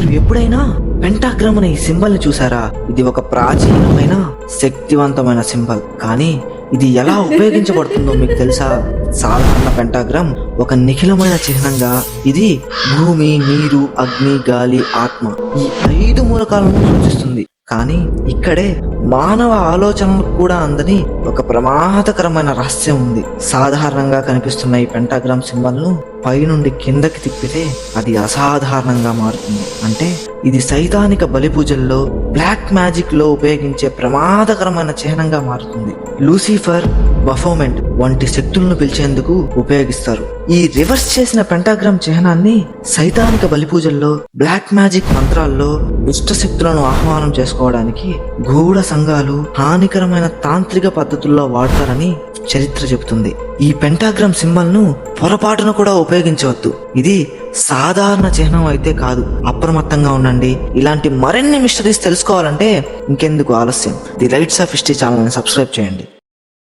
మీరు ఎప్పుడైనా పెంటాగ్రామ్ అనే ఈ సింబల్ ని చూసారా? ఇది ఒక ప్రాచీనమైన శక్తివంతమైన సింబల్. కానీ ఇది ఎలా ఉపయోగించబడుతుందో మీకు తెలుసా? సాధారణ పెంటాగ్రామ్ ఒక నిఖిలమైన చిహ్నంగా ఇది భూమి, నీరు, అగ్ని, గాలి, ఆత్మ ఈ 5 మూలకాలను సూచిస్తుంది. కానీ ఇక్కడే మానవ ఆలోచనలకు కూడా అందని ఒక ప్రమాదకరమైన రహస్యం ఉంది. సాధారణంగా కనిపిస్తున్న ఈ పెంటాగ్రామ్ సింబల్ ను పైనుండి కిందకి తిప్పితే అది అసాధారణంగా మారుతుంది. అంటే ఇది సైతానిక బలి పూజల్లో, బ్లాక్ మ్యాజిక్ లో ఉపయోగించే ప్రమాదకరమైన చిహ్నంగా మారుతుంది. లూసిఫర్, బఫోమెంట్ వంటి శక్తులను పిలిచేందుకు ఉపయోగిస్తారు. ఈ రివర్స్ చేసిన పెంటాగ్రామ్ చిహ్నాన్ని సైతానిక బలి పూజల్లో, బ్లాక్ మ్యాజిక్ మంత్రాల్లో దుష్ట శక్తులను ఆహ్వానం చేసుకోవడానికి గూఢ సంఘాలు హానికరమైన తాంత్రిక పద్ధతుల్లో వాడతారని చరిత్ర చెబుతుంది. ఈ పెంటాగ్రామ్ సింబల్ ను పొరపాటున కూడా ఉపయోగించవద్దు. ఇది సాధారణ చిహ్నం అయితే కాదు. అప్రమత్తంగా ఉండండి. ఇలాంటి మరిన్ని మిస్టరీస్ తెలుసుకోవాలంటే ఇంకెందుకు ఆలస్యం, the lights off history channel ని సబ్స్క్రైబ్ చేయండి.